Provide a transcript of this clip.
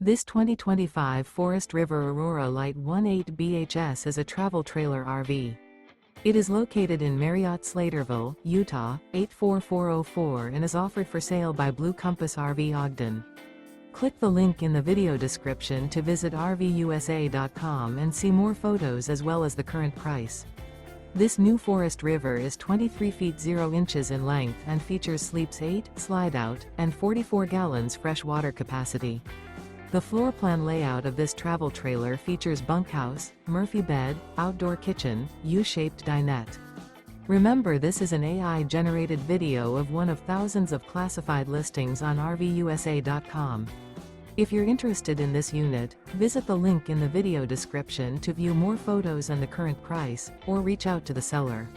This 2025 Forest River Aurora Light 18 BHS is a travel trailer RV. It is located in Marriott-Slaterville, Utah, 84404 and is offered for sale by Blue Compass RV Ogden. Click the link in the video description to visit RVUSA.com and see more photos as well as the current price. This new Forest River is 23 feet 0 inches in length and features sleeps 8, slide-out, and 44 gallons fresh water capacity. The floor plan layout of this travel trailer features bunkhouse, Murphy bed, outdoor kitchen, U-shaped dinette. Remember, this is an AI-generated video of one of thousands of classified listings on RVUSA.com. If you're interested in this unit, visit the link in the video description to view more photos and the current price, or reach out to the seller.